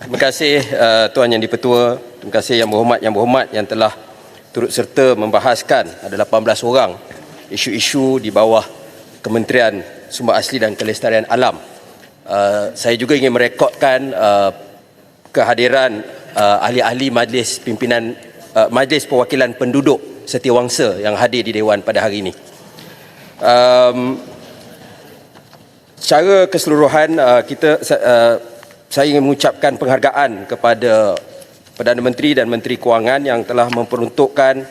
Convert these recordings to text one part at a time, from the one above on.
Terima kasih Tuan Yang di-Pertua, terima kasih Yang Berhormat yang telah turut serta membahaskan ada 18 orang isu-isu di bawah Kementerian Sumber Asli dan Kelestarian Alam. Saya juga ingin merekodkan kehadiran ahli-ahli Majlis Perwakilan Penduduk Setiawangsa yang hadir di Dewan pada hari ini. Secara keseluruhan saya ingin mengucapkan penghargaan kepada Perdana Menteri dan Menteri Kewangan yang telah memperuntukkan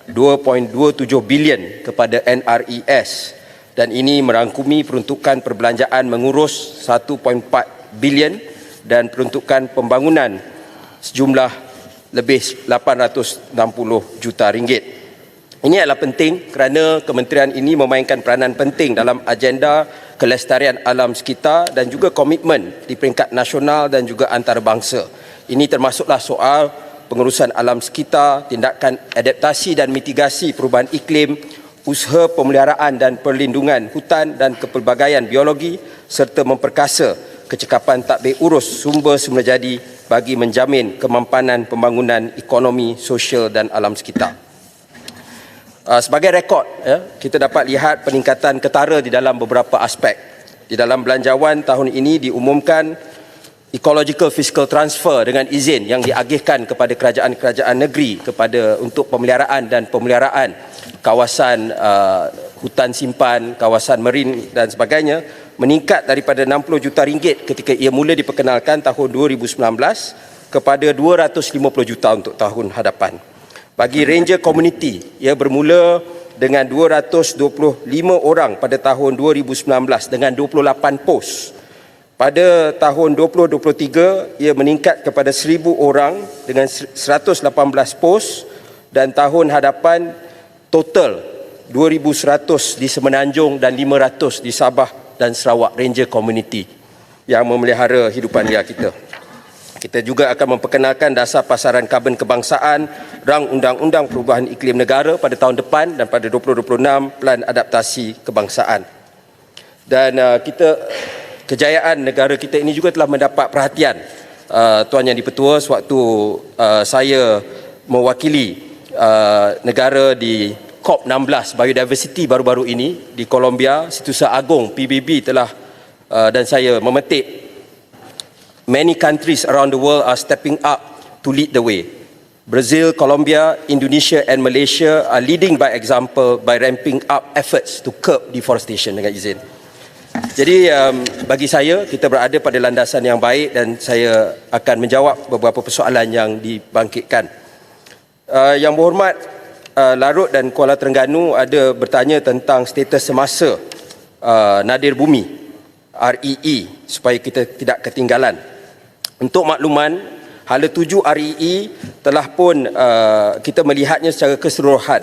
2.27 bilion kepada NRES, dan ini merangkumi peruntukan perbelanjaan mengurus 1.4 bilion dan peruntukan pembangunan sejumlah lebih 860 juta ringgit. Ini adalah penting kerana kementerian ini memainkan peranan penting dalam agenda kelestarian alam sekitar dan juga komitmen di peringkat nasional dan juga antarabangsa. Ini termasuklah soal pengurusan alam sekitar, tindakan adaptasi dan mitigasi perubahan iklim, usaha pemeliharaan dan perlindungan hutan dan kepelbagaian biologi serta memperkasa kecekapan tadbir urus sumber semula jadi bagi menjamin kemampanan pembangunan ekonomi, sosial dan alam sekitar. Sebagai rekod, kita dapat lihat peningkatan ketara di dalam beberapa aspek. Di dalam belanjawan tahun ini diumumkan ecological fiscal transfer dengan izin yang diagihkan kepada kerajaan-kerajaan negeri untuk pemeliharaan dan pemeliharaan kawasan hutan simpan, kawasan marin dan sebagainya meningkat daripada 60 juta ringgit ketika ia mula diperkenalkan tahun 2019 kepada 250 juta untuk tahun hadapan. Bagi Ranger Community, ia bermula dengan 225 orang pada tahun 2019 dengan 28 pos. Pada tahun 2023, ia meningkat kepada 1,000 orang dengan 118 pos, dan tahun hadapan total 2,100 di Semenanjung dan 500 di Sabah dan Sarawak Ranger Community yang memelihara hidupan liar kita. Kita juga akan memperkenalkan dasar pasaran karbon kebangsaan, rang Undang-Undang Perubahan Iklim Negara pada tahun depan, dan pada 2026 Pelan Adaptasi Kebangsaan. Dan kejayaan negara kita ini juga telah mendapat perhatian Tuan Yang di-Pertua sewaktu saya mewakili negara di COP16 Biodiversity baru-baru ini di Colombia. Situasi Agong PBB telah dan saya memetik many countries around the world are stepping up to lead the way. Brazil, Colombia, Indonesia and Malaysia are leading by example by ramping up efforts to curb deforestation dengan izin. Jadi bagi saya, kita berada pada landasan yang baik dan saya akan menjawab beberapa persoalan yang dibangkitkan. Yang Berhormat Larut dan Kuala Terengganu ada bertanya tentang status semasa Nadir Bumi, REE, supaya kita tidak ketinggalan. Untuk makluman, hala 7 REE telah pun kita melihatnya secara keseluruhan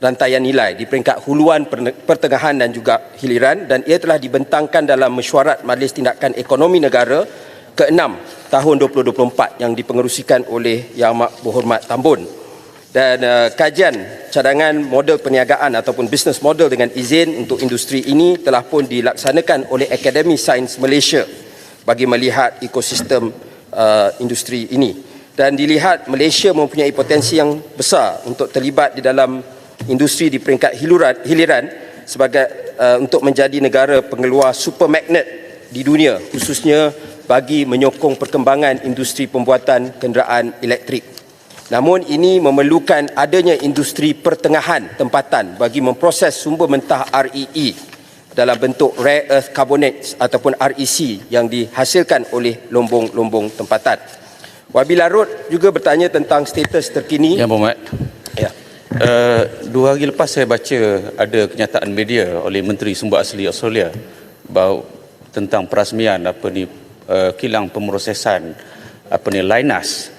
rantaian nilai di peringkat huluan, pertengahan dan juga hiliran, dan ia telah dibentangkan dalam mesyuarat Majlis Tindakan Ekonomi Negara ke-6 tahun 2024 yang dipengerusikan oleh Yang Amat Berhormat Tambun. Dan kajian cadangan model perniagaan ataupun business model dengan izin untuk industri ini telah pun dilaksanakan oleh Akademi Sains Malaysia bagi melihat ekosistem industri ini, dan dilihat Malaysia mempunyai potensi yang besar untuk terlibat di dalam industri di peringkat hiliran sebagai untuk menjadi negara pengeluar super magnet di dunia, khususnya bagi menyokong perkembangan industri pembuatan kenderaan elektrik. Namun ini memerlukan adanya industri pertengahan tempatan bagi memproses sumber mentah REE dalam bentuk rare earth carbonates ataupun REC yang dihasilkan oleh lombong-lombong tempatan. Wabi Larut juga bertanya tentang status terkini. Yang Berhormat. Ya. 2 hari lepas saya baca ada kenyataan media oleh Menteri Sumber Asli Australia bahawa tentang perasmian kilang pemrosesan Lynas.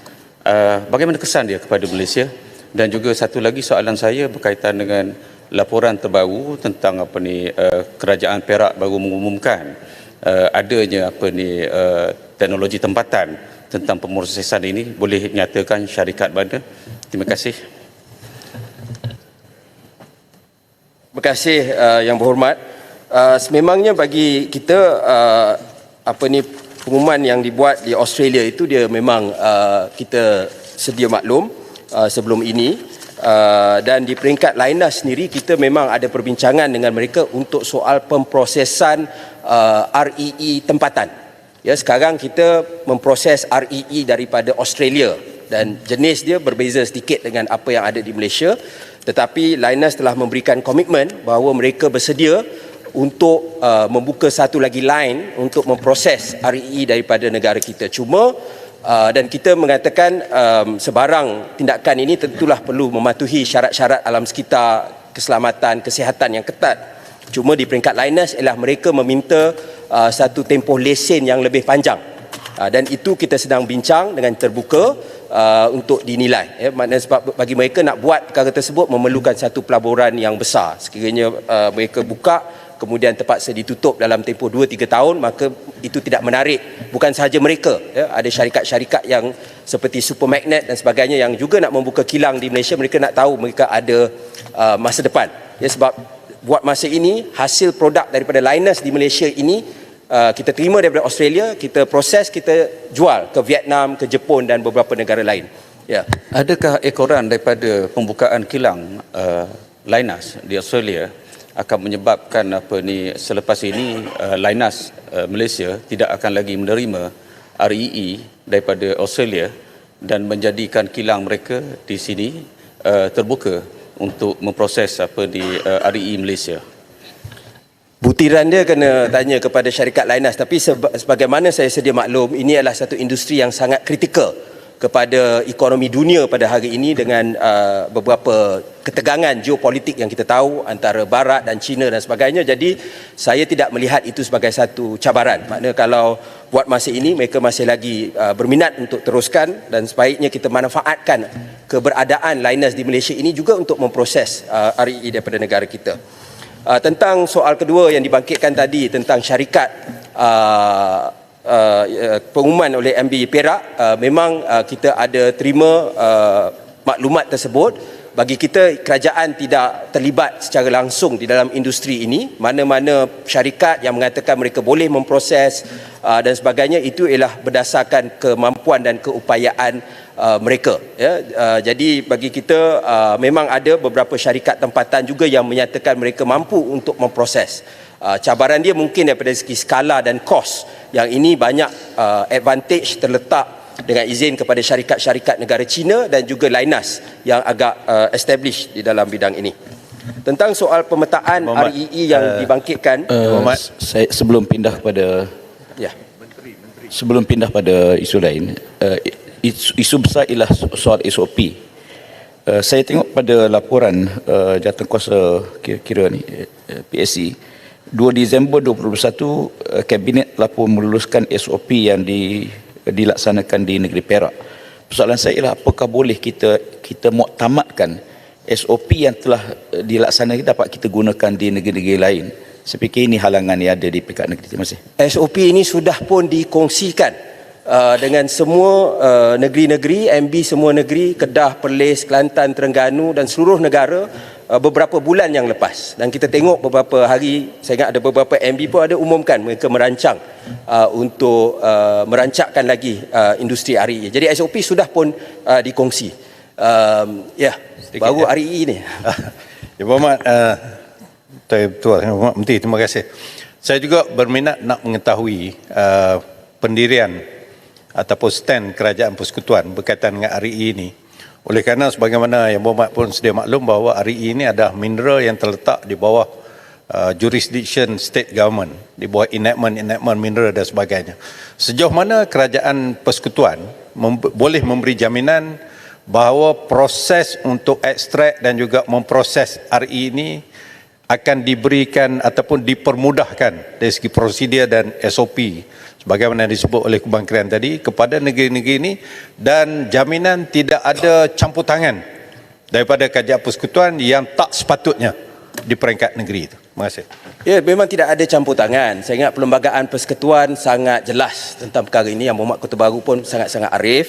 Bagaimana kesan dia kepada Malaysia? Dan juga satu lagi soalan saya berkaitan dengan laporan terbaru tentang kerajaan Perak baru mengumumkan adanya teknologi tempatan tentang pemrosesan ini. Boleh nyatakan syarikat mana? Terima kasih. Terima kasih Yang Berhormat. Sememangnya bagi kita pengumuman yang dibuat di Australia itu dia memang kita sedia maklum sebelum ini. Dan di peringkat Lynas sendiri kita memang ada perbincangan dengan mereka untuk soal pemprosesan REE tempatan. Ya, sekarang kita memproses REE daripada Australia dan jenis dia berbeza sedikit dengan apa yang ada di Malaysia, tetapi Lynas telah memberikan komitmen bahawa mereka bersedia untuk membuka satu lagi line untuk memproses REE daripada negara kita. Cuma dan kita mengatakan sebarang tindakan ini tentulah perlu mematuhi syarat-syarat alam sekitar, keselamatan, kesihatan yang ketat. Cuma di peringkat Lynas ialah mereka meminta satu tempoh lesen yang lebih panjang. Dan itu kita sedang bincang dengan terbuka untuk dinilai. Maknanya sebab bagi mereka nak buat perkara tersebut memerlukan satu pelaburan yang besar. Sekiranya mereka buka kemudian terpaksa ditutup dalam tempoh 2-3 tahun, maka itu tidak menarik. Bukan sahaja mereka, ada syarikat-syarikat yang seperti Supermagnet dan sebagainya yang juga nak membuka kilang di Malaysia. Mereka nak tahu mereka ada masa depan. Sebab buat masa ini hasil produk daripada Lynas di Malaysia ini kita terima daripada Australia, kita proses, kita jual ke Vietnam, ke Jepun dan beberapa negara lain. Ya. Adakah ekoran daripada pembukaan kilang Lynas di Australia akan menyebabkan selepas ini Lynas Malaysia tidak akan lagi menerima REE daripada Australia dan menjadikan kilang mereka di sini terbuka untuk memproses REE Malaysia? Butiran dia kena tanya kepada syarikat Lynas, tapi sebagaimana saya sedia maklum, ini adalah satu industri yang sangat kritikal kepada ekonomi dunia pada hari ini dengan beberapa ketegangan geopolitik yang kita tahu antara Barat dan China dan sebagainya. Jadi saya tidak melihat itu sebagai satu cabaran. Maknanya kalau buat masa ini mereka masih lagi berminat untuk teruskan, dan sebaiknya kita manfaatkan keberadaan Lynas di Malaysia ini juga untuk memproses REE daripada negara kita. Tentang soal kedua yang dibangkitkan tadi tentang syarikat pengumuman oleh MB Perak, memang kita ada terima maklumat tersebut. Bagi kita, kerajaan tidak terlibat secara langsung di dalam industri ini. Mana-mana syarikat yang mengatakan mereka boleh memproses dan sebagainya, itu ialah berdasarkan kemampuan dan keupayaan mereka. Jadi bagi kita memang ada beberapa syarikat tempatan juga yang menyatakan mereka mampu untuk memproses. Cabaran dia mungkin daripada segi skala dan kos. Yang ini banyak advantage terletak dengan izin kepada syarikat-syarikat negara China dan juga Lynas yang agak established di dalam bidang ini. Tentang soal pemetaan REE yang dibangkitkan, saya sebelum pindah pada isu lain, isu besar ialah soal SOP. Saya tengok pada laporan jawatankuasa kira-kira ni PSC 2 Disember 2021, Kabinet telah pun meluluskan SOP yang dilaksanakan di negeri Perak. Persoalan saya ialah apakah boleh kita muktamadkan SOP yang telah dilaksanakan dapat kita gunakan di negeri-negeri lain. Saya fikir ini halangan yang ada di peringkat negeri. Terima kasih. SOP ini sudah pun dikongsikan dengan semua negeri-negeri, MB semua negeri, Kedah, Perlis, Kelantan, Terengganu dan seluruh negara beberapa bulan yang lepas. Dan kita tengok beberapa hari, saya ingat ada beberapa MB pun ada umumkan mereka merancang untuk merancangkan lagi industri REE. Jadi SOP sudah pun dikongsi. Baru REE ni. Ya, Muhammad, Tuan Muhammad Menteri, terima kasih. Saya juga berminat nak mengetahui pendirian ataupun stand Kerajaan Persekutuan berkaitan dengan REE ini. Oleh kerana sebagaimana yang Muhammad pun sedia maklum bahawa REE ini adalah mineral yang terletak di bawah jurisdiction state government, di bawah enactment mineral dan sebagainya. Sejauh mana Kerajaan Persekutuan boleh memberi jaminan bahawa proses untuk ekstrak dan juga memproses REE ini akan diberikan ataupun dipermudahkan dari segi prosedur dan SOP sebagaimana disebut oleh Kementerian tadi kepada negeri-negeri ini, dan jaminan tidak ada campur tangan daripada Kerajaan Persekutuan yang tak sepatutnya di peringkat negeri itu. Terima kasih. Ya, memang tidak ada campur tangan. Saya ingat Perlembagaan Persekutuan sangat jelas tentang perkara ini. Yang Muhammad Kota Baru pun sangat-sangat arif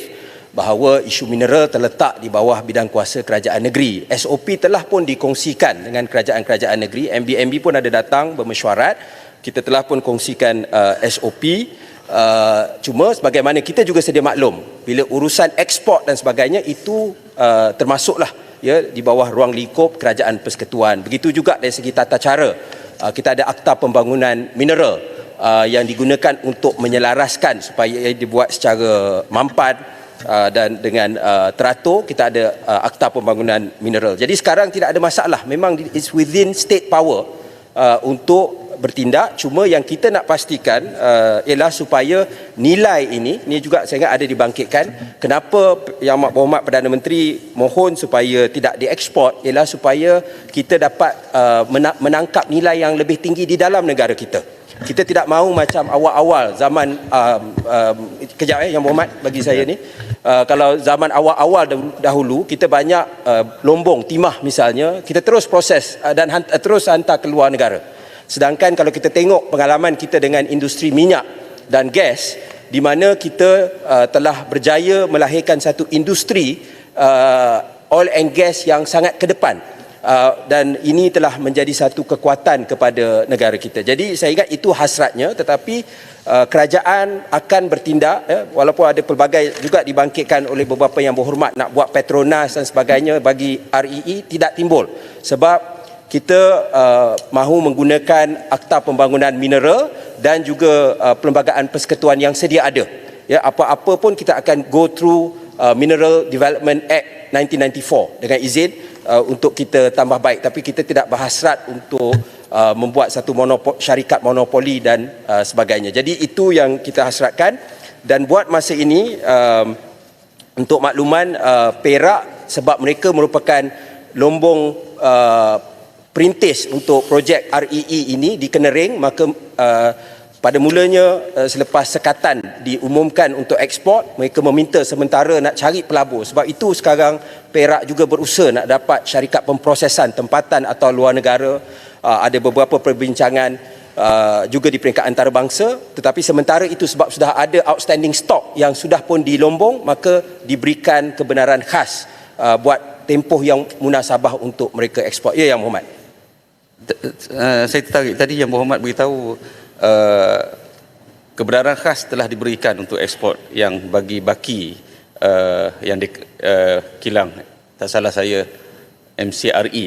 bahawa isu mineral terletak di bawah bidang kuasa kerajaan negeri. SOP telah pun dikongsikan dengan kerajaan-kerajaan negeri. MB-MB pun ada datang bermesyuarat. Kita telah pun kongsikan SOP Cuma sebagaimana kita juga sedia maklum, bila urusan ekspor dan sebagainya itu termasuklah ya di bawah ruang lingkup Kerajaan Persekutuan. Begitu juga dari segi tata cara, kita ada Akta Pembangunan Mineral yang digunakan untuk menyelaraskan supaya dibuat secara mampan dan dengan teratur. Kita ada Akta Pembangunan Mineral. Jadi sekarang tidak ada masalah, memang it's within state power untuk bertindak. Cuma yang kita nak pastikan ialah supaya nilai ini juga saya ingat ada dibangkitkan. Kenapa Yang Berhormat Perdana Menteri mohon supaya tidak dieksport ialah supaya kita dapat menangkap nilai yang lebih tinggi di dalam negara kita. Kita tidak mahu macam awal-awal zaman kejap Yang Berhormat bagi saya ni, kalau zaman awal-awal dahulu kita banyak lombong timah misalnya, kita terus proses dan terus hantar ke luar negara. Sedangkan kalau kita tengok pengalaman kita dengan industri minyak dan gas, di mana kita telah berjaya melahirkan satu industri oil and gas yang sangat ke depan, dan ini telah menjadi satu kekuatan kepada negara kita. Jadi saya ingat itu hasratnya, tetapi kerajaan akan bertindak, walaupun ada pelbagai juga dibangkitkan oleh beberapa Yang Berhormat nak buat Petronas dan sebagainya bagi REE, tidak timbul sebab kita mahu menggunakan Akta Pembangunan Mineral dan juga Perlembagaan Persekutuan yang sedia ada. Ya, apa-apa pun kita akan go through Mineral Development Act 1994 dengan izin untuk kita tambah baik. Tapi kita tidak berhasrat untuk membuat satu syarikat monopoli dan sebagainya. Jadi itu yang kita hasratkan. Dan buat masa ini, untuk makluman, Perak sebab mereka merupakan lombong perintis untuk projek REE ini di Kenering, maka pada mulanya selepas sekatan diumumkan untuk ekspor, mereka meminta sementara nak cari pelabur. Sebab itu sekarang Perak juga berusaha nak dapat syarikat pemprosesan tempatan atau luar negara. Ada beberapa perbincangan juga di peringkat antarabangsa, tetapi sementara itu sebab sudah ada outstanding stock yang sudah pun di Lombong, maka diberikan kebenaran khas buat tempoh yang munasabah untuk mereka ekspor. Ya, Yang Berhormat. Saya tertarik tadi Yang Berhormat beritahu kebenaran khas telah diberikan untuk ekspor yang bagi baki yang di kilang, tak salah saya MCRE.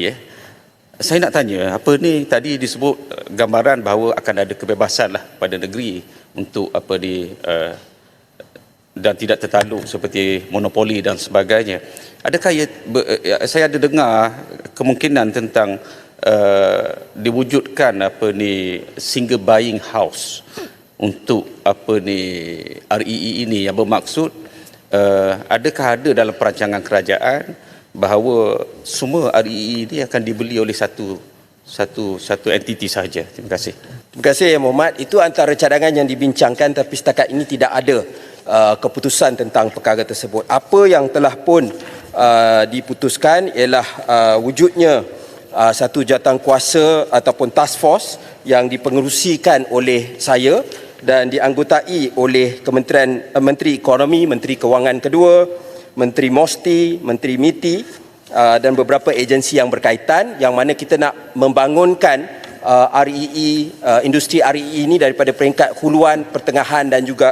Saya nak tanya, apa ni tadi disebut gambaran bahawa akan ada kebebasan lah pada negeri untuk apa dan tidak tertaluk seperti monopoli dan sebagainya. Adakah saya ada dengar kemungkinan tentang diwujudkan single buying house untuk REE ini, yang bermaksud adakah ada dalam perancangan kerajaan bahawa semua REE ini akan dibeli oleh satu entiti sahaja? Terima kasih. Terima kasih Yang Berhormat. Itu antara cadangan yang dibincangkan, tapi setakat ini tidak ada keputusan tentang perkara tersebut. Apa yang telah pun diputuskan ialah wujudnya satu jawatankuasa ataupun task force yang dipengerusikan oleh saya dan dianggotai oleh Menteri Ekonomi, Menteri Kewangan kedua, Menteri MOSTI, Menteri MITI dan beberapa agensi yang berkaitan, yang mana kita nak membangunkan REE, industri REE ini daripada peringkat huluan, pertengahan dan juga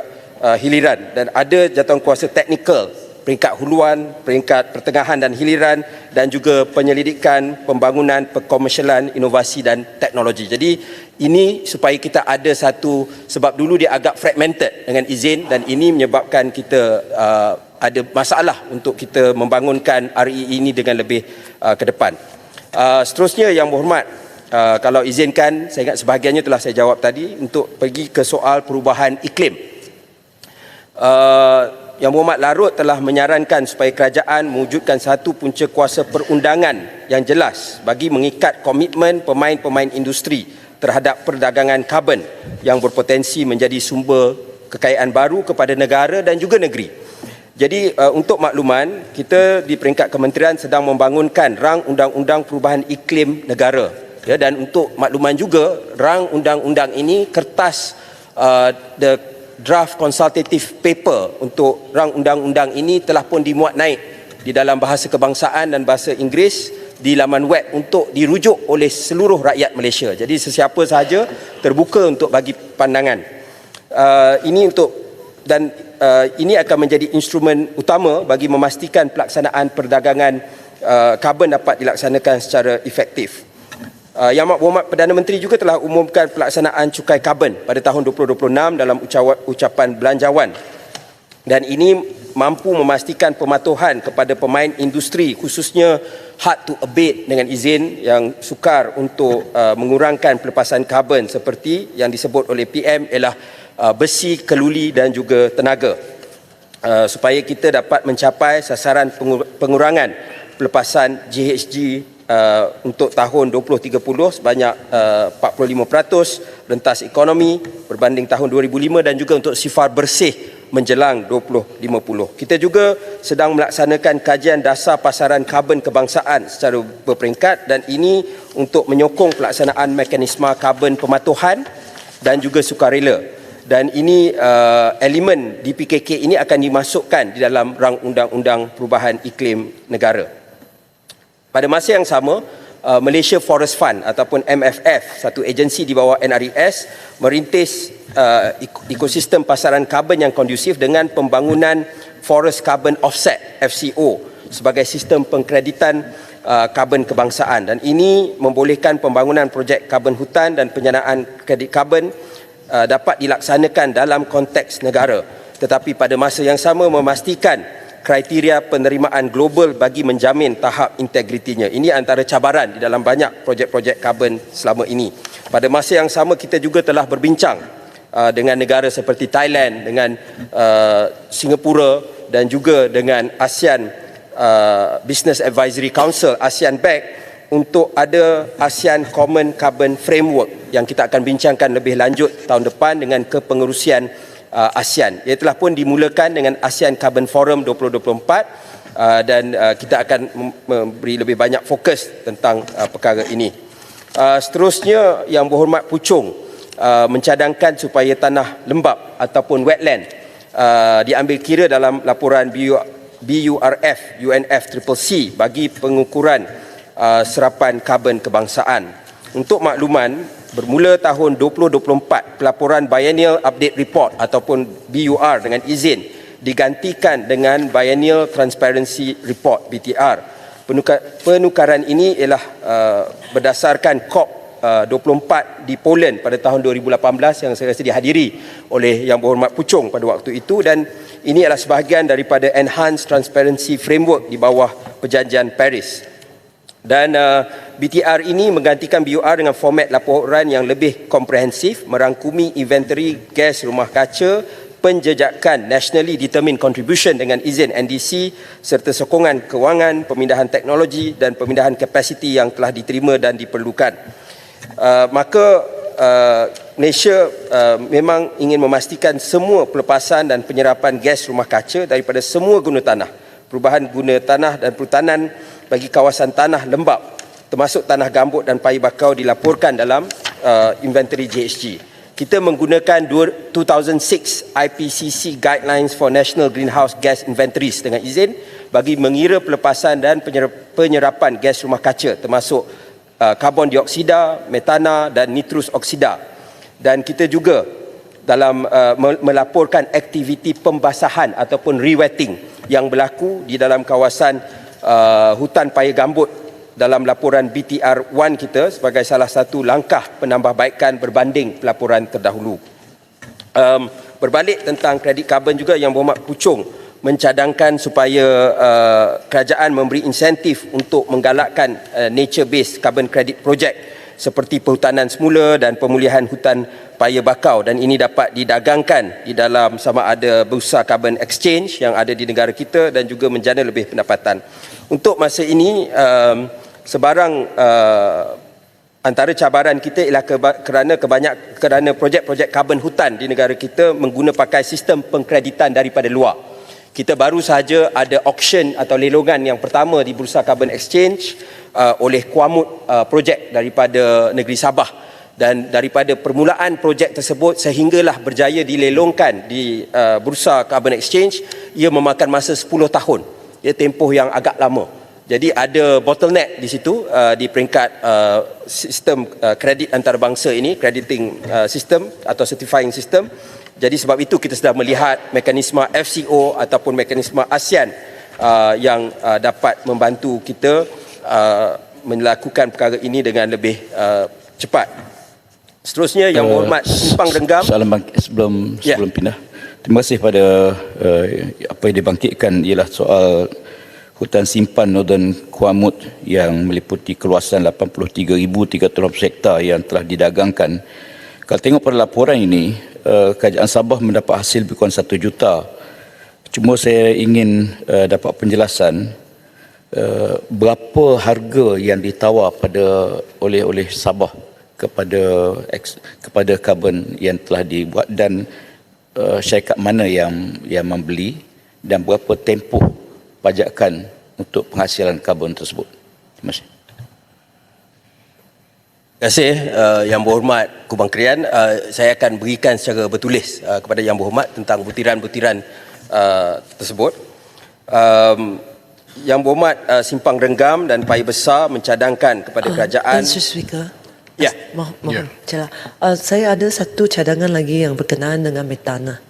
hiliran. Dan ada jawatankuasa teknikal peringkat huluan, peringkat pertengahan dan hiliran, dan juga penyelidikan, pembangunan, perkomersialan, inovasi dan teknologi. Jadi ini supaya kita ada satu, sebab dulu dia agak fragmented dengan izin, dan ini menyebabkan kita ada masalah untuk kita membangunkan REE ini dengan lebih ke depan. Seterusnya Yang Berhormat, kalau izinkan, saya ingat sebahagiannya telah saya jawab tadi, untuk pergi ke soal perubahan iklim. Yang Berhormat Larut telah menyarankan supaya kerajaan mewujudkan satu punca kuasa perundangan yang jelas bagi mengikat komitmen pemain-pemain industri terhadap perdagangan karbon yang berpotensi menjadi sumber kekayaan baru kepada negara dan juga negeri. Jadi untuk makluman, kita di peringkat kementerian sedang membangunkan rang undang-undang perubahan iklim negara. Ya, dan untuk makluman juga, rang undang-undang ini, kertas the draft consultative paper untuk rang undang-undang ini telah pun dimuat naik di dalam bahasa kebangsaan dan bahasa Inggeris di laman web untuk dirujuk oleh seluruh rakyat Malaysia. Jadi sesiapa sahaja terbuka untuk bagi pandangan. Ini ini akan menjadi instrumen utama bagi memastikan pelaksanaan perdagangan karbon dapat dilaksanakan secara efektif. Yang Berhormat Perdana Menteri juga telah umumkan pelaksanaan cukai karbon pada tahun 2026 dalam ucapan belanjawan, dan ini mampu memastikan pematuhan kepada pemain industri, khususnya hard to abate dengan izin yang sukar untuk mengurangkan pelepasan karbon seperti yang disebut oleh PM ialah besi, keluli dan juga tenaga, supaya kita dapat mencapai sasaran pengurangan pelepasan GHG untuk tahun 2030 sebanyak 45% rentas ekonomi berbanding tahun 2005, dan juga untuk sifar bersih menjelang 2050. Kita juga sedang melaksanakan kajian dasar pasaran karbon kebangsaan secara berperingkat, dan ini untuk menyokong pelaksanaan mekanisme karbon pematuhan dan juga sukarela. Dan ini elemen DPKK ini akan dimasukkan di dalam rang undang-undang perubahan iklim negara. Pada masa yang sama, Malaysia Forest Fund ataupun MFF, satu agensi di bawah NRES, merintis ekosistem pasaran karbon yang kondusif dengan pembangunan Forest Carbon Offset FCO sebagai sistem pengkreditan karbon kebangsaan, dan ini membolehkan pembangunan projek karbon hutan dan penyanaan kredit karbon dapat dilaksanakan dalam konteks negara, tetapi pada masa yang sama memastikan kriteria penerimaan global bagi menjamin tahap integritinya. Ini antara cabaran di dalam banyak projek-projek karbon selama ini. Pada masa yang sama kita juga telah berbincang dengan negara seperti Thailand, dengan Singapura dan juga dengan ASEAN Business Advisory Council, ASEAN BEC, untuk ada ASEAN Common Carbon Framework yang kita akan bincangkan lebih lanjut tahun depan dengan kepengerusian ASEAN. Ia telah pun dimulakan dengan ASEAN Carbon Forum 2024 dan kita akan memberi lebih banyak fokus tentang perkara ini. Seterusnya, Yang Berhormat Puchong mencadangkan supaya tanah lembap ataupun wetland diambil kira dalam laporan BURF UNFCCC bagi pengukuran serapan karbon kebangsaan. Untuk makluman, bermula tahun 2024, pelaporan Biennial Update Report ataupun BUR dengan izin digantikan dengan Biennial Transparency Report BTR. Penukaran ini ialah berdasarkan COP24 di Poland pada tahun 2018 yang saya rasa dihadiri oleh Yang Berhormat Puchong pada waktu itu, dan ini adalah sebahagian daripada Enhanced Transparency Framework di bawah Perjanjian Paris. Dan BTR ini menggantikan BUR dengan format laporan yang lebih komprehensif, merangkumi inventory gas rumah kaca, penjejakan Nationally Determined Contribution dengan izin NDC, serta sokongan kewangan, pemindahan teknologi dan pemindahan kapasiti yang telah diterima dan diperlukan. Maka Malaysia memang ingin memastikan semua pelepasan dan penyerapan gas rumah kaca daripada semua guna tanah, perubahan guna tanah dan perhutanan bagi kawasan tanah lembap termasuk tanah gambut dan payi bakau dilaporkan dalam inventory GHG. Kita menggunakan 2006 IPCC Guidelines for National Greenhouse Gas Inventories dengan izin bagi mengira pelepasan dan penyerapan gas rumah kaca termasuk karbon dioksida, metana dan nitrus oksida. Dan kita juga dalam melaporkan aktiviti pembasahan ataupun rewetting yang berlaku di dalam kawasan hutan paya gambut dalam laporan BTR1 kita sebagai salah satu langkah penambahbaikan berbanding pelaporan terdahulu. Berbalik tentang kredit karbon juga, Yang Berhormat Puchong mencadangkan supaya kerajaan memberi insentif untuk menggalakkan nature based carbon credit project seperti perhutanan semula dan pemulihan hutan paya bakau, dan ini dapat didagangkan di dalam sama ada bursa carbon exchange yang ada di negara kita dan juga menjana lebih pendapatan. Untuk masa ini sebarang antara cabaran kita ialah kerana projek-projek karbon hutan di negara kita pakai sistem pengkreditan daripada luar. Kita baru sahaja ada auction atau lelongan yang pertama di Bursa Carbon Exchange oleh Kuamut projek daripada negeri Sabah, dan daripada permulaan projek tersebut sehinggalah berjaya dilelongkan di Bursa Carbon Exchange, ia memakan masa 10 tahun. Ia tempoh yang agak lama. Jadi ada bottleneck di situ di peringkat sistem kredit antarabangsa ini, crediting system atau certifying system, Jadi sebab itu kita sudah melihat mekanisme FCO ataupun mekanisme ASEAN yang dapat membantu kita melakukan perkara ini dengan lebih cepat. Seterusnya Yang Berhormat Simpang Renggam. Sebelum Ya. pindah. Terima kasih pada apa yang dibangkitkan ialah soal hutan simpan Northern Kuamut yang meliputi keluasan 83,300 hektar yang telah didagangkan. Kalau tengok pada laporan ini, kerajaan Sabah mendapat hasil lebih kurang 1 juta. Cuma saya ingin dapat penjelasan berapa harga yang ditawar oleh Sabah kepada karbon yang telah dibuat dan syarikat mana yang membeli dan berapa tempoh pajakan untuk penghasilan karbon tersebut. Terima kasih. Terima kasih Yang Berhormat Kubang Krian. Saya akan berikan secara bertulis kepada Yang Berhormat tentang butiran-butiran tersebut. Yang Berhormat Simpang Renggam dan Paya Besar mencadangkan kepada kerajaan. Mr. Speaker. Ya. Mohon celah. Saya ada satu cadangan lagi yang berkenaan dengan metana.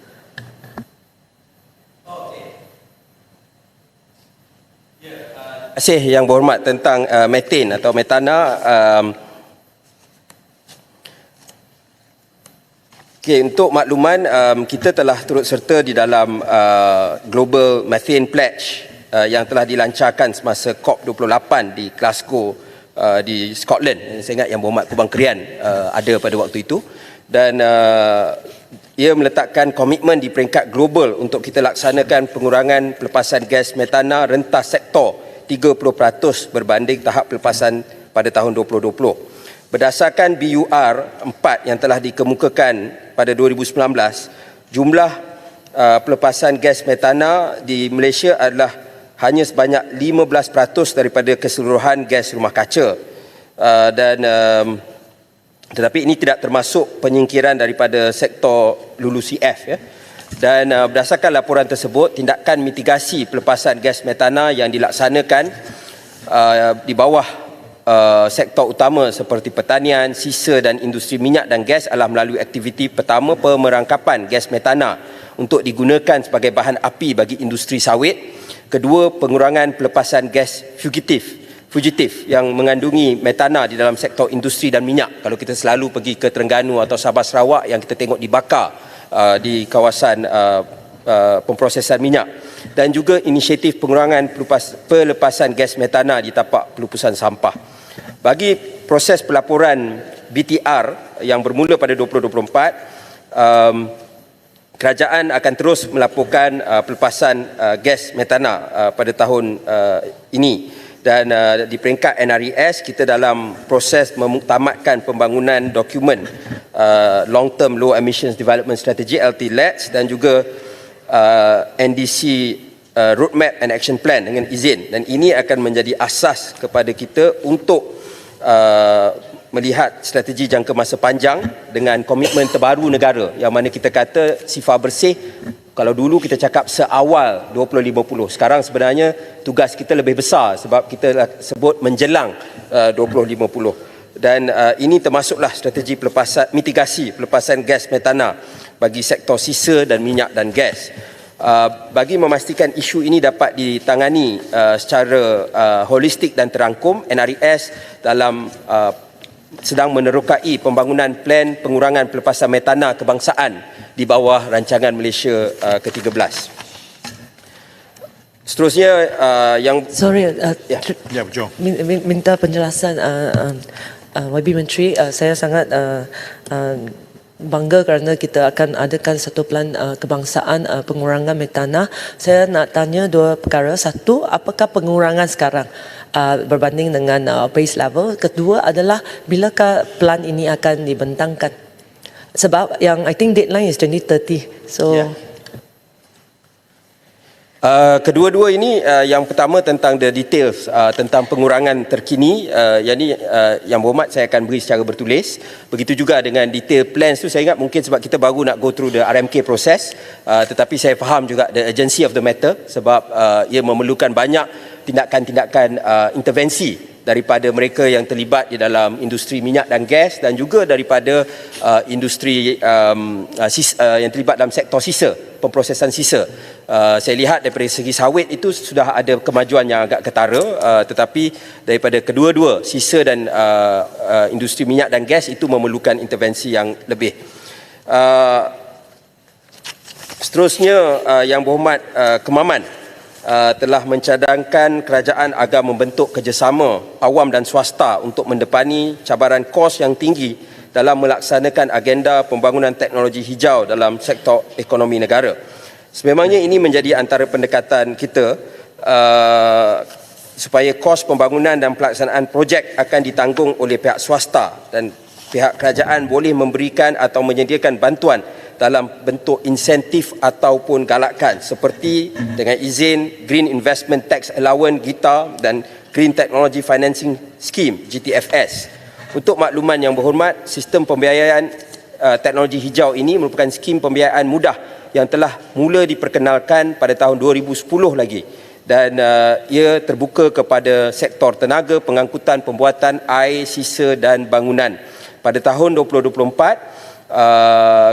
Terima kasih Yang Berhormat tentang metan atau metana. Okay, untuk makluman, kita telah turut serta di dalam Global Methane Pledge yang telah dilancarkan semasa COP28 di Glasgow di Scotland. Saya ingat Yang Berhormat Kubang Krian ada pada waktu itu. Dan ia meletakkan komitmen di peringkat global untuk kita laksanakan pengurangan pelepasan gas metana rentas sektor 30% berbanding tahap pelepasan pada tahun 2020. Berdasarkan BUR 4 yang telah dikemukakan pada 2019, jumlah pelepasan gas metana di Malaysia adalah hanya sebanyak 15% daripada keseluruhan gas rumah kaca. Tetapi ini tidak termasuk penyingkiran daripada sektor lulu CF. Ya. Dan berdasarkan laporan tersebut, tindakan mitigasi pelepasan gas metana yang dilaksanakan di bawah sektor utama seperti pertanian, sisa dan industri minyak dan gas adalah melalui aktiviti pertama pemerangkapan gas metana untuk digunakan sebagai bahan api bagi industri sawit. Kedua, pengurangan pelepasan gas fugitif yang mengandungi metana di dalam sektor industri dan minyak. Kalau kita selalu pergi ke Terengganu atau Sabah Sarawak yang kita tengok dibakar di kawasan pemprosesan minyak, dan juga inisiatif pengurangan pelepasan gas metana di tapak pelupusan sampah. Bagi proses pelaporan BTR yang bermula pada 2024, kerajaan akan terus melaporkan pelepasan gas metana pada tahun ini. Dan di peringkat NRES, kita dalam proses memuktamadkan pembangunan dokumen Long Term Low Emissions Development Strategy LTLETS dan juga NDC Roadmap and Action Plan dengan izin. Dan ini akan menjadi asas kepada kita untuk melihat strategi jangka masa panjang dengan komitmen terbaru negara yang mana kita kata sifar bersih. Kalau dulu kita cakap seawal 2050, sekarang sebenarnya tugas kita lebih besar sebab kita sebut menjelang 2050. Dan ini termasuklah strategi mitigasi pelepasan gas metana bagi sektor sisa dan minyak dan gas. Bagi memastikan isu ini dapat ditangani secara holistik dan terangkum, NRES sedang menerokai pembangunan plan pengurangan pelepasan metana kebangsaan di bawah rancangan Malaysia ke-13. Seterusnya yang minta penjelasan YB Menteri. Saya sangat bangga kerana kita akan adakan satu plan kebangsaan pengurangan metana. Saya nak tanya dua perkara. Satu, apakah pengurangan sekarang berbanding dengan base level? Kedua adalah bilakah plan ini akan dibentangkan? Sebab yang I think deadline is 2030. So kedua-dua ini, yang pertama tentang the details tentang pengurangan terkini, Yang Berhormat saya akan beri secara bertulis. Begitu juga dengan detail plans tu, saya ingat mungkin sebab kita baru nak go through the RMK process, tetapi saya faham juga the urgency of the matter sebab ia memerlukan banyak tindakan-tindakan intervensi daripada mereka yang terlibat di dalam industri minyak dan gas dan juga daripada industri yang terlibat dalam sektor sisa, pemprosesan sisa. Saya lihat daripada segi sawit itu sudah ada kemajuan yang agak ketara, tetapi daripada kedua-dua sisa dan industri minyak dan gas itu memerlukan intervensi yang lebih. Seterusnya, Yang Berhormat Kemaman telah mencadangkan kerajaan agar membentuk kerjasama awam dan swasta untuk mendepani cabaran kos yang tinggi dalam melaksanakan agenda pembangunan teknologi hijau dalam sektor ekonomi negara. Sememangnya ini menjadi antara pendekatan kita supaya kos pembangunan dan pelaksanaan projek akan ditanggung oleh pihak swasta dan pihak kerajaan boleh memberikan atau menyediakan bantuan dalam bentuk insentif ataupun galakan seperti dengan izin Green Investment Tax Allowance GITA dan Green Technology Financing Scheme GTFS. Untuk makluman Yang Berhormat, sistem pembiayaan teknologi hijau ini merupakan skim pembiayaan mudah yang telah mula diperkenalkan pada tahun 2010 lagi dan ia terbuka kepada sektor tenaga, pengangkutan, pembuatan air, sisa dan bangunan. Pada tahun 2024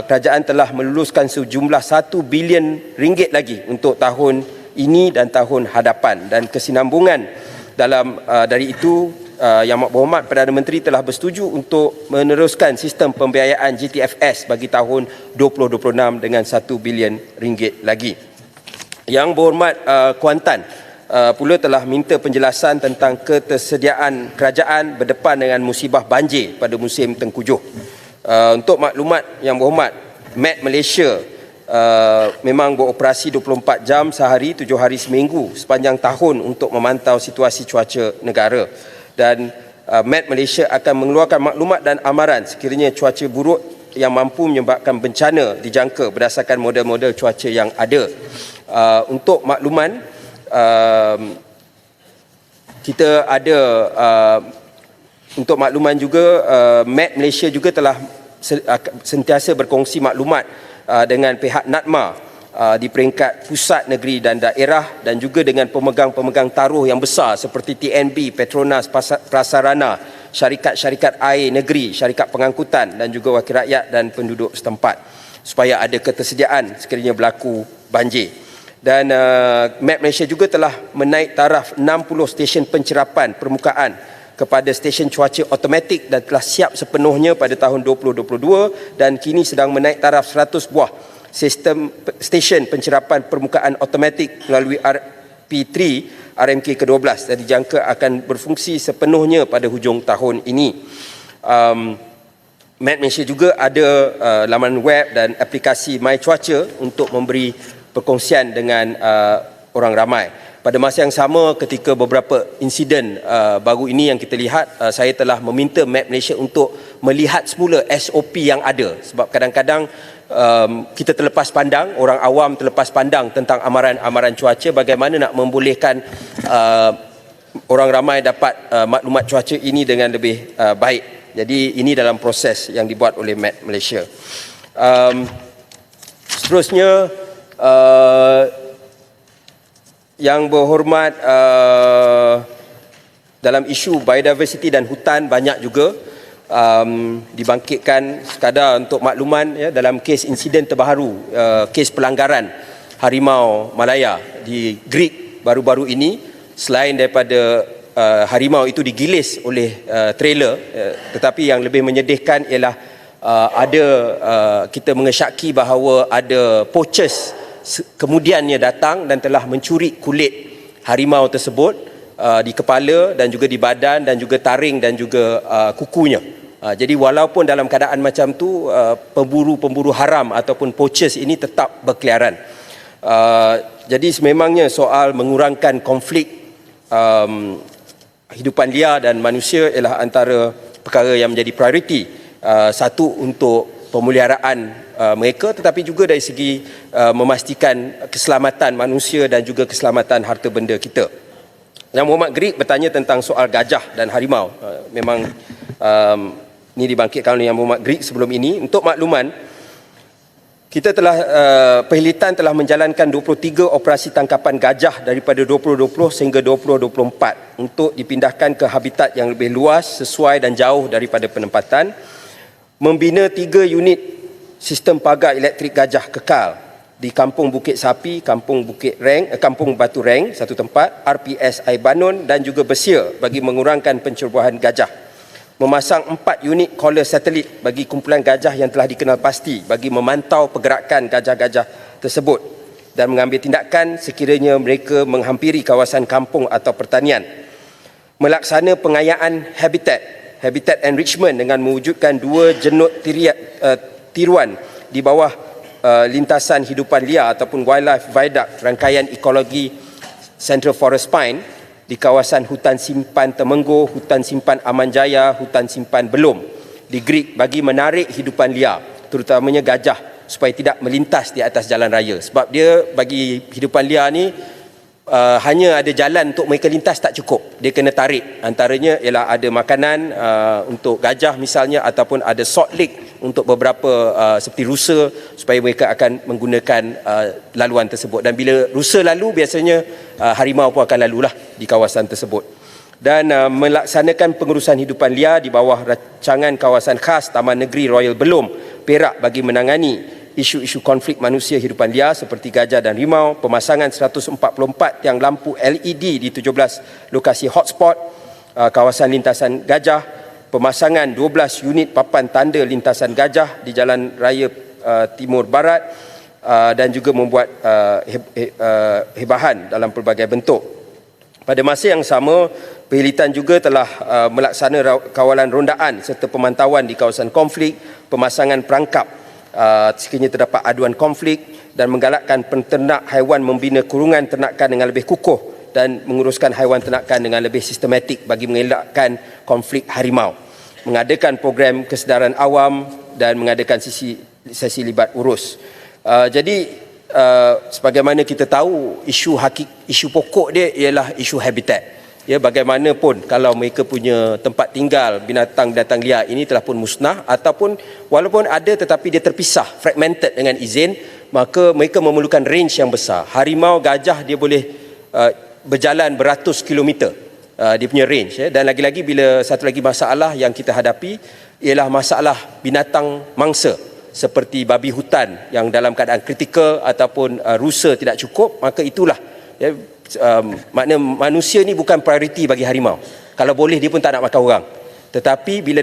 kerajaan telah meluluskan sejumlah 1 bilion ringgit lagi untuk tahun ini dan tahun hadapan, dan kesinambungan dalam dari itu Yang Berhormat Perdana Menteri telah bersetuju untuk meneruskan sistem pembiayaan GTFS bagi tahun 2026 dengan 1 bilion ringgit lagi. Yang Berhormat Kuantan pula telah minta penjelasan tentang ketersediaan kerajaan berdepan dengan musibah banjir pada musim tengkujuh. Untuk maklumat Yang Berhormat, Met Malaysia memang beroperasi 24 jam sehari, 7 hari seminggu sepanjang tahun untuk memantau situasi cuaca negara, dan Met Malaysia akan mengeluarkan maklumat dan amaran sekiranya cuaca buruk yang mampu menyebabkan bencana dijangka berdasarkan model-model cuaca yang ada. Untuk makluman, kita ada untuk makluman juga, Met Malaysia juga telah sentiasa berkongsi maklumat dengan pihak NADMA di peringkat pusat, negeri dan daerah, dan juga dengan pemegang-pemegang taruh yang besar seperti TNB, Petronas, Prasarana, syarikat-syarikat air negeri, syarikat pengangkutan dan juga wakil rakyat dan penduduk setempat supaya ada ketersediaan sekiranya berlaku banjir. Dan Met Malaysia juga telah menaik taraf 60 stesen pencerapan permukaan kepada stesen cuaca automatik dan telah siap sepenuhnya pada tahun 2022, dan kini sedang menaik taraf 100 buah sistem stesen pencerapan permukaan automatik melalui RP3 RMK ke-12 dan dijangka akan berfungsi sepenuhnya pada hujung tahun ini. Met Malaysia juga ada laman web dan aplikasi My Cuaca untuk memberi perkongsian dengan orang ramai. Pada masa yang sama, ketika beberapa insiden baru ini yang kita lihat, saya telah meminta Met Malaysia untuk melihat semula SOP yang ada, sebab kadang-kadang kita terlepas pandang, orang awam terlepas pandang tentang amaran-amaran cuaca, bagaimana nak membolehkan orang ramai dapat maklumat cuaca ini dengan lebih baik. Jadi ini dalam proses yang dibuat oleh Met Malaysia. Seterusnya, Yang Berhormat, dalam isu biodiversity dan hutan banyak juga dibangkitkan. Sekadar untuk makluman, ya, dalam kes insiden terbaru, kes pelanggaran harimau Malaya di Greek baru-baru ini, selain daripada harimau itu digilis oleh trailer, tetapi yang lebih menyedihkan ialah kita mengesyaki bahawa ada poachers kemudiannya datang dan telah mencuri kulit harimau tersebut di kepala dan juga di badan dan juga taring dan juga kukunya. Jadi walaupun dalam keadaan macam tu, pemburu-pemburu haram ataupun poachers ini tetap berkeliaran. Jadi sememangnya soal mengurangkan konflik hidupan liar dan manusia ialah antara perkara yang menjadi prioriti. Satu untuk pemeliharaan mereka, tetapi juga dari segi memastikan keselamatan manusia dan juga keselamatan harta benda kita. Yang Berhormat Greek bertanya tentang soal gajah dan harimau. Memang ini dibangkitkan oleh Yang Berhormat Greek sebelum ini. Untuk makluman, Kita telah Perhilitan telah menjalankan 23 operasi tangkapan gajah daripada 2020 sehingga 2024 untuk dipindahkan ke habitat yang lebih luas, sesuai dan jauh daripada penempatan. Membina 3 unit sistem pagar elektrik gajah kekal di Kampung Bukit Sapi, Kampung Batu Reng satu tempat, RPS Air Banun dan juga Besia bagi mengurangkan pencerobohan gajah. Memasang 4 unit collar satelit bagi kumpulan gajah yang telah dikenal pasti bagi memantau pergerakan gajah-gajah tersebut dan mengambil tindakan sekiranya mereka menghampiri kawasan kampung atau pertanian. Melaksana pengayaan habitat enrichment dengan mewujudkan 2 jenut tiruan di bawah lintasan hidupan liar ataupun wildlife viaduct rangkaian ekologi Central Forest Pine di kawasan hutan simpan Temenggur, hutan simpan Aman Jaya, hutan simpan Belum di Grig bagi menarik hidupan liar, terutamanya gajah supaya tidak melintas di atas jalan raya. Sebab dia bagi hidupan liar ni hanya ada jalan untuk mereka lintas tak cukup. Dia kena tarik. Antaranya ialah ada makanan untuk gajah misalnya ataupun ada salt lick untuk beberapa seperti rusa supaya mereka akan menggunakan laluan tersebut. Dan bila rusa lalu biasanya harimau pun akan lalulah di kawasan tersebut. Dan melaksanakan pengurusan hidupan liar di bawah rancangan kawasan khas Taman Negeri Royal Belum, Perak bagi menangani isu-isu konflik manusia hidupan liar seperti gajah dan rimau, pemasangan 144 tiang lampu LED di 17 lokasi hotspot kawasan lintasan gajah, pemasangan 12 unit papan tanda lintasan gajah di Jalan Raya Timur Barat dan juga membuat hebahan dalam pelbagai bentuk. Pada masa yang sama, Perhilitan juga telah melaksanakan kawalan rondaan serta pemantauan di kawasan konflik, pemasangan perangkap sekiranya terdapat aduan konflik dan menggalakkan penternak haiwan membina kurungan ternakan dengan lebih kukuh dan menguruskan haiwan ternakan dengan lebih sistematik bagi mengelakkan konflik harimau. Mengadakan program kesedaran awam dan mengadakan sesi libat urus. Jadi sebagaimana kita tahu, isu pokok dia ialah isu habitat. Ya, bagaimanapun kalau mereka punya tempat tinggal binatang-binatang liar ini telah pun musnah ataupun walaupun ada tetapi dia terpisah, fragmented dengan izin, maka mereka memerlukan range yang besar. Harimau, gajah dia boleh berjalan beratus kilometer dia punya range ya. Dan lagi-lagi bila satu lagi masalah yang kita hadapi ialah masalah binatang mangsa seperti babi hutan yang dalam keadaan kritikal ataupun rusa tidak cukup, maka itulah ya, makna manusia ni bukan prioriti bagi harimau. Kalau boleh dia pun tak nak makan orang. Tetapi bila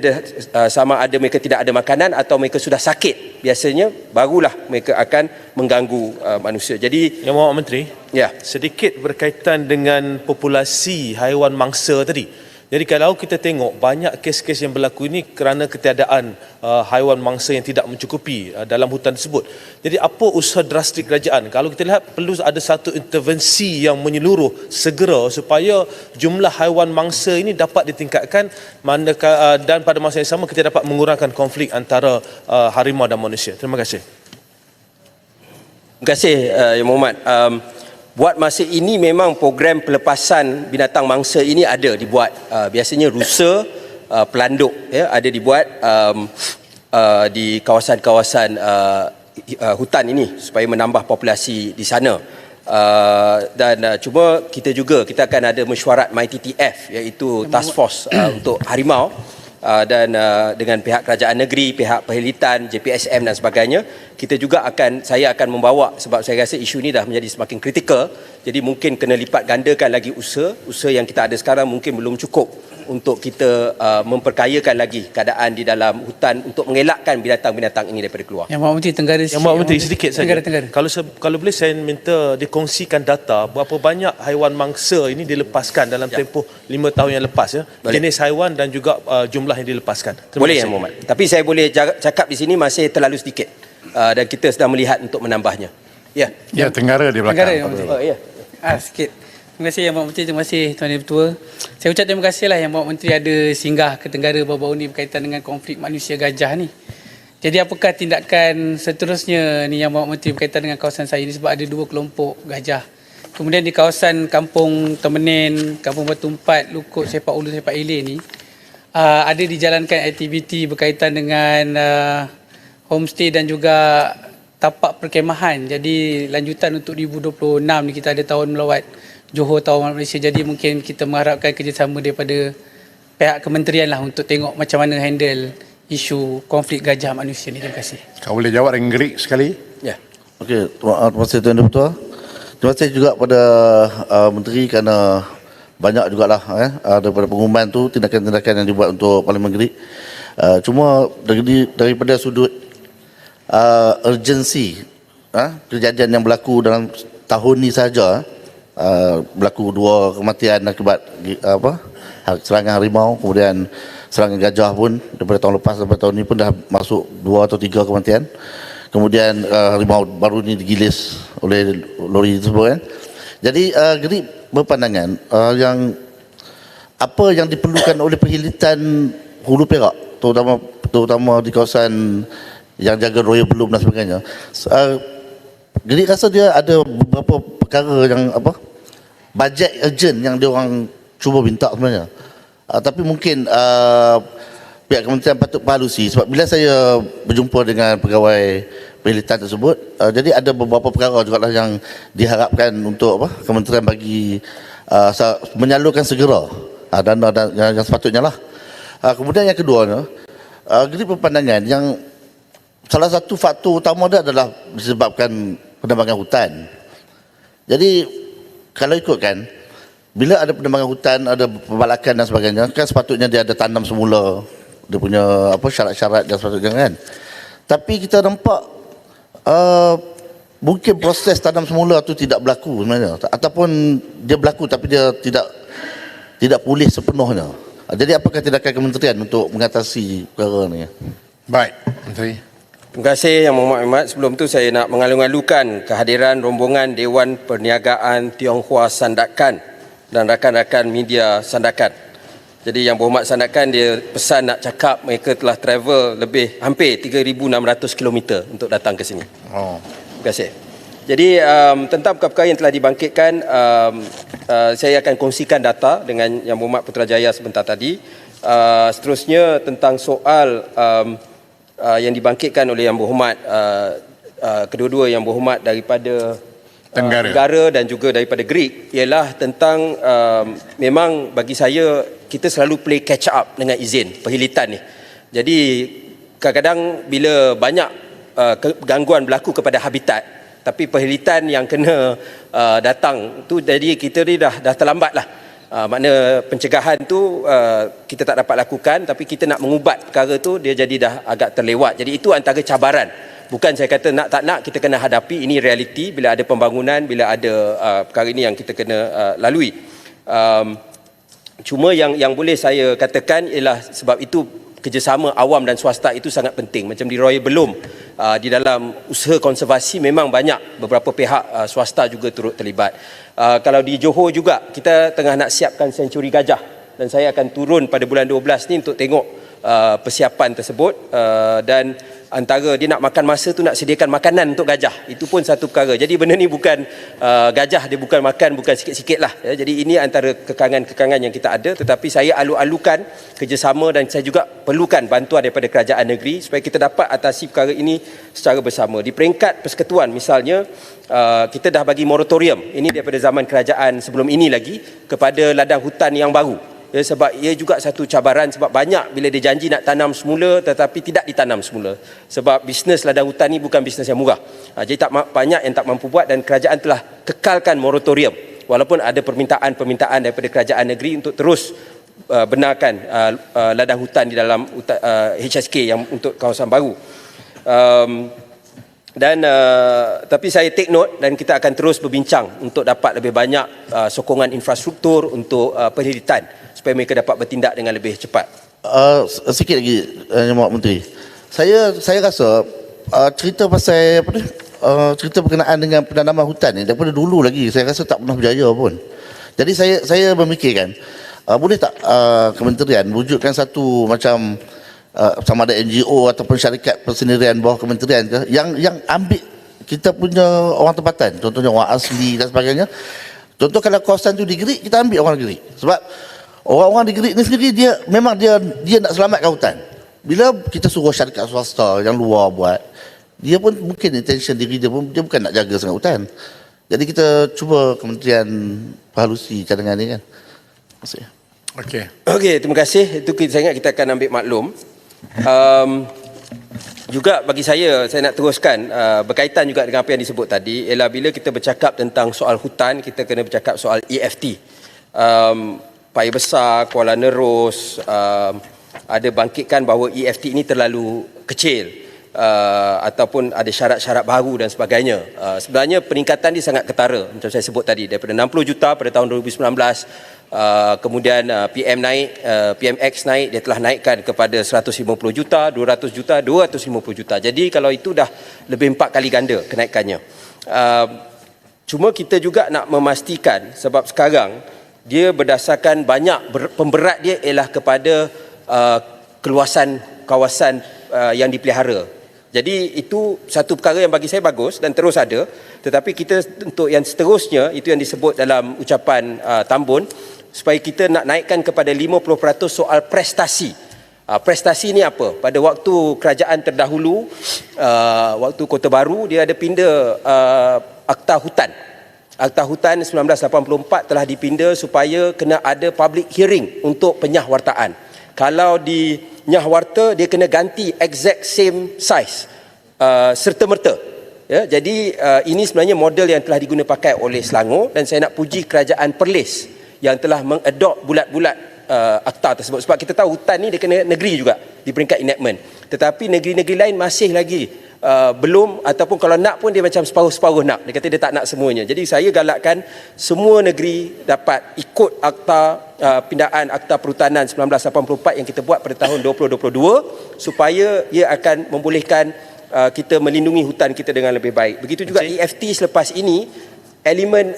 sama ada mereka tidak ada makanan atau mereka sudah sakit, biasanya barulah mereka akan mengganggu manusia. Jadi Yang Mohd Menteri, ya, sedikit berkaitan dengan populasi haiwan mangsa tadi. Jadi kalau kita tengok banyak kes-kes yang berlaku ini kerana ketiadaan haiwan mangsa yang tidak mencukupi dalam hutan tersebut. Jadi apa usaha drastik kerajaan? Kalau kita lihat perlu ada satu intervensi yang menyeluruh segera supaya jumlah haiwan mangsa ini dapat ditingkatkan dan pada masa yang sama kita dapat mengurangkan konflik antara harimau dan manusia. Terima kasih. terima kasih Yang Mohd. Buat masa ini memang program pelepasan binatang mangsa ini ada dibuat. Biasanya rusa, pelanduk ya, ada dibuat di kawasan-kawasan hutan ini supaya menambah populasi di sana. Dan cuma kita akan ada mesyuarat MyTTF iaitu Task Force untuk harimau. Dan dengan pihak kerajaan negeri, pihak Perhilitan, JPSM dan sebagainya, saya akan membawa, sebab saya rasa isu ini dah menjadi semakin kritikal. Jadi mungkin kena lipat gandakan lagi usaha yang kita ada sekarang mungkin belum cukup untuk kita memperkayakan lagi keadaan di dalam hutan untuk mengelakkan binatang-binatang ini daripada keluar. Yang Mohd Menteri Tenggara. Yang Mohd Menteri sedikit saja. Tenggara. Kalau boleh saya minta dikongsikan data berapa banyak haiwan mangsa ini dilepaskan dalam tempoh 5 tahun yang lepas ya. Boleh. Jenis haiwan dan juga jumlah yang dilepaskan. Terima Boleh kasih. Yang Mohd. Tapi saya boleh cakap di sini masih terlalu sedikit. Dan kita sedang melihat untuk menambahnya. Ya. Ya, Tenggara di belakang. Tenggara, Yang Menteri. Oh, ya. Sikit. Terima kasih Yang Mohd Menteri, terima kasih Tuan Yang Ketua. Saya ucap terima kasihlah Yang Mohd Menteri ada singgah ke Tenggara baru-baru ni berkaitan dengan konflik manusia gajah ni. Jadi apakah tindakan seterusnya ni Yang Mohd Menteri berkaitan dengan kawasan saya ni, sebab ada 2 kelompok gajah. Kemudian di kawasan Kampung Temenen, Kampung Batu Empat, Lukut, Sepak Ulu, Sepak Ilir ni ada dijalankan aktiviti berkaitan dengan homestay dan juga tapak perkemahan. Jadi lanjutan untuk 2026 ni kita ada tahun melawat Johor Tahun Malaysia. Jadi mungkin kita mengharapkan kerjasama daripada pihak kementerian lah untuk tengok macam mana handle isu konflik gajah manusia ni. Terima kasih. Kau boleh jawab dengan Greek sekali? Ya. Okey, terima kasih Tuan Ketua. Terima kasih juga pada Menteri kerana banyak jugalah daripada pengumuman tu tindakan-tindakan yang dibuat untuk Parlimen Greek. Cuma daripada sudut urgensi kejadian yang berlaku dalam tahun ni saja, berlaku 2 kematian akibat serangan harimau, kemudian serangan gajah pun daripada tahun lepas sampai tahun ni pun dah masuk 2 atau 3 kematian. Kemudian harimau baru ni digilis oleh lori tersebut kan. Jadi Greek berpandangan yang apa yang diperlukan oleh perkhidmatan Hulu Perak, terutama di kawasan yang jaga Royal Belum dan sebagainya. Greek rasa dia ada beberapa perkara yang bajet urgent yang dia orang cuba minta sebenarnya. Tapi mungkin pihak kementerian patut berhalusi sebab bila saya berjumpa dengan pegawai perkhidmatan tersebut, jadi ada beberapa perkara juga lah yang diharapkan untuk kementerian bagi menyalurkan segera dana yang sepatutnya lah. Kemudian yang keduanya, Greek berpandangan yang salah satu faktor utama dia adalah disebabkan penebangan hutan. Jadi kalau ikutkan, bila ada penebangan hutan, ada pembalakan dan sebagainya, kan sepatutnya dia ada tanam semula, dia punya syarat-syarat dan sepatutnya kan. Tapi kita nampak mungkin proses tanam semula tu tidak berlaku sebenarnya, ataupun dia berlaku tapi dia tidak pulih sepenuhnya. Jadi apakah tindakan kementerian untuk mengatasi perkara ni? Baik, Menteri. Terima kasih Yang Berhormat. Sebelum tu saya nak mengalung-alungkan kehadiran rombongan Dewan Perniagaan Tionghoa Sandakan dan rakan-rakan media Sandakan. Jadi Yang Berhormat Sandakan dia pesan nak cakap mereka telah travel lebih hampir 3,600 km untuk datang ke sini. Terima kasih. Jadi tentang perkara yang telah dibangkitkan, saya akan kongsikan data dengan Yang Berhormat Putrajaya sebentar tadi. Seterusnya tentang soal yang dibangkitkan oleh Yang Berhormat kedua-dua Yang Berhormat daripada Tenggara dan juga daripada Greek, ialah tentang memang bagi saya kita selalu play catch up dengan izin perkhidmatan ni. Jadi kadang-kadang bila banyak gangguan berlaku kepada habitat, tapi perkhidmatan yang kena datang tu, jadi kita ni dah terlambat lah. Makna pencegahan tu kita tak dapat lakukan, tapi kita nak mengubat perkara tu dia jadi dah agak terlewat. Jadi itu antara cabaran. Bukan saya kata nak tak nak, kita kena hadapi, ini realiti bila ada pembangunan, bila ada perkara ini yang kita kena lalui. Cuma yang boleh saya katakan ialah sebab itu kerjasama awam dan swasta itu sangat penting. Macam di Royal Belum, di dalam usaha konservasi memang banyak beberapa pihak swasta juga turut terlibat. Kalau di Johor juga kita tengah nak siapkan senturi gajah, dan saya akan turun pada bulan 12 ni untuk tengok persiapan tersebut, dan antara dia nak makan masa tu nak sediakan makanan untuk gajah, itu pun satu perkara. Jadi benda ni bukan gajah dia bukan makan, bukan sikit-sikit lah ya. Jadi ini antara kekangan-kekangan yang kita ada, tetapi saya alu-alukan kerjasama dan saya juga perlukan bantuan daripada kerajaan negeri supaya kita dapat atasi perkara ini secara bersama. Di peringkat persekutuan misalnya, kita dah bagi moratorium ini daripada zaman kerajaan sebelum ini lagi kepada ladang hutan yang baru. Ya, sebab ia juga satu cabaran, sebab banyak bila dia janji nak tanam semula tetapi tidak ditanam semula. Sebab bisnes ladang hutan ni bukan bisnes yang murah. Jadi banyak yang tak mampu buat, dan kerajaan telah kekalkan moratorium walaupun ada permintaan daripada kerajaan negeri untuk terus benarkan ladang hutan di dalam HSK yang untuk kawasan baru. Tapi saya take note dan kita akan terus berbincang untuk dapat lebih banyak sokongan infrastruktur untuk perkhidmatan supaya mereka dapat bertindak dengan lebih cepat. Sikit lagi Yang Berhormat Menteri. Saya rasa cerita pasal cerita berkenaan dengan penanaman hutan ni daripada dulu lagi saya rasa tak pernah berjaya pun. Jadi saya memikirkan boleh tak kementerian wujudkan satu macam sama ada NGO ataupun syarikat persendirian bawah kementerian ke yang ambil kita punya orang tempatan, contohnya orang asli dan sebagainya. Contoh kalau kawasan tu di Greek, kita ambil orang Greek. Sebab orang-orang di Greek ni sendiri dia memang dia nak selamatkan hutan. Bila kita suruh syarikat swasta yang luar buat, dia pun mungkin intention diri dia pun dia bukan nak jaga sangat hutan. Jadi kita cuba Kementerian perhalusi cadangan ni kan. Terima kasih. Okey. Okey, terima kasih. Itu saya ingat kita akan ambil maklum. Juga bagi saya nak teruskan berkaitan juga dengan apa yang disebut tadi, ialah bila kita bercakap tentang soal hutan, kita kena bercakap soal EFT. Paya Besar, Kuala Nerus ada bangkitkan bahawa EFT ini terlalu kecil ataupun ada syarat-syarat baru dan sebagainya. Sebenarnya peningkatan dia sangat ketara macam saya sebut tadi, daripada 60 juta pada tahun 2019, kemudian PMX naik, dia telah naikkan kepada 150 juta, 200 juta, 250 juta. Jadi kalau itu dah lebih 4 kali ganda kenaikannya. Cuma kita juga nak memastikan, sebab sekarang dia berdasarkan banyak pemberat dia ialah kepada keluasan kawasan yang dipelihara. Jadi itu satu perkara yang bagi saya bagus dan terus ada, tetapi kita untuk yang seterusnya, itu yang disebut dalam ucapan Tambun, supaya kita nak naikkan kepada 50% soal prestasi. Prestasi ni apa? Pada waktu kerajaan terdahulu, waktu Kota Baru, dia ada pinda Akta Hutan. Akta Hutan 1984 telah dipinda supaya kena ada public hearing untuk penyahwartaan. Kalau di nyahwarta, dia kena ganti exact same size serta-merta. Ya, jadi ini sebenarnya model yang telah diguna pakai oleh Selangor, dan saya nak puji kerajaan Perlis yang telah mengadop bulat-bulat akta tersebut, sebab kita tahu hutan ni dia kena negeri juga di peringkat enactment, tetapi negeri-negeri lain masih lagi belum, ataupun kalau nak pun dia macam separuh-separuh nak, dia kata dia tak nak semuanya. Jadi saya galakkan semua negeri dapat ikut akta pindaan Akta Perhutanan 1984 yang kita buat pada tahun 2022, supaya ia akan membolehkan kita melindungi hutan kita dengan lebih baik. Begitu juga EFT selepas ini, elemen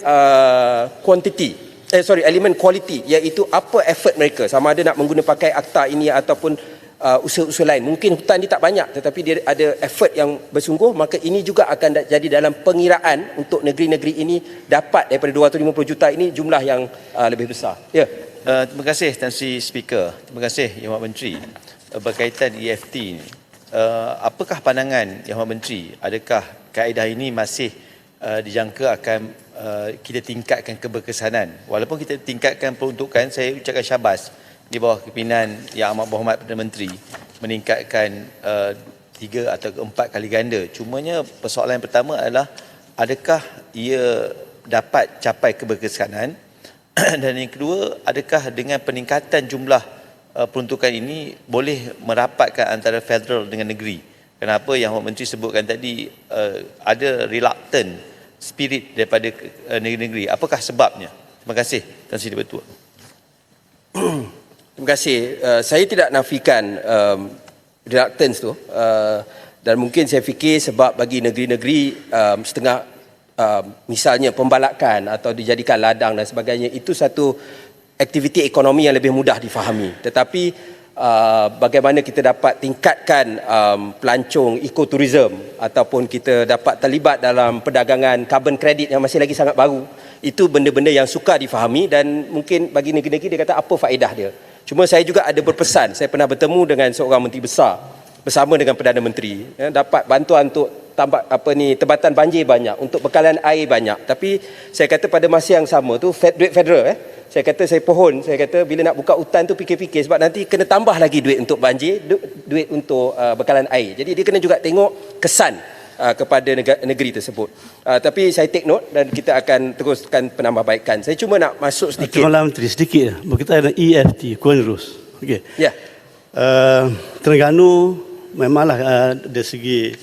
elemen quality, iaitu apa effort mereka, sama ada nak mengguna pakai akta ini ataupun usaha-usaha lain. Mungkin hutan dia tak banyak, tetapi dia ada effort yang bersungguh, maka ini juga akan jadi dalam pengiraan untuk negeri-negeri ini dapat daripada 250 juta ini jumlah yang lebih besar. Ya. Terima kasih Tan Sri Speaker. Terima kasih Yang Hormat Menteri. Berkaitan EFT ini, apakah pandangan Yang Hormat Menteri? Adakah kaedah ini masih dijangka akan kita tingkatkan keberkesanan? Walaupun kita tingkatkan peruntukan, saya ucapkan syabas di bawah kepimpinan Yang Amat Berhormat Perdana Menteri meningkatkan 3 atau 4 kali ganda. Cumanya persoalan yang pertama adalah, adakah ia dapat capai keberkesanan? Dan yang kedua, adakah dengan peningkatan jumlah peruntukan ini boleh merapatkan antara federal dengan negeri? Kenapa Yang Hormat Menteri sebutkan tadi ada reluctant spirit daripada negeri-negeri? Apakah sebabnya? Terima kasih Tan Sri Ketua. Terima kasih. Saya tidak nafikan reluctance tu, dan mungkin saya fikir sebab bagi negeri-negeri setengah misalnya pembalakan atau dijadikan ladang dan sebagainya, itu satu aktiviti ekonomi yang lebih mudah difahami. Tetapi bagaimana kita dapat tingkatkan pelancong ekoturism, ataupun kita dapat terlibat dalam perdagangan carbon credit yang masih lagi sangat baru, itu benda-benda yang sukar difahami, dan mungkin bagi negeri-negeri dia kata apa faedah dia. Cuma saya juga ada berpesan, saya pernah bertemu dengan seorang menteri besar bersama dengan Perdana Menteri, dapat bantuan untuk tebatan banjir banyak, untuk bekalan air banyak. Tapi saya kata pada masa yang sama tu, duit federal, saya kata saya kata bila nak buka hutan tu fikir-fikir, sebab nanti kena tambah lagi duit untuk banjir, duit untuk bekalan air. Jadi dia kena juga tengok kesan kepada negeri tersebut. Tapi saya take note dan kita akan teruskan penambahbaikan. Saya cuma nak masuk sedikit. Terima Menteri sedikit berkaitan dengan EFT, Kuala Nerus. Okey. Ya. Terengganu memanglah dari segi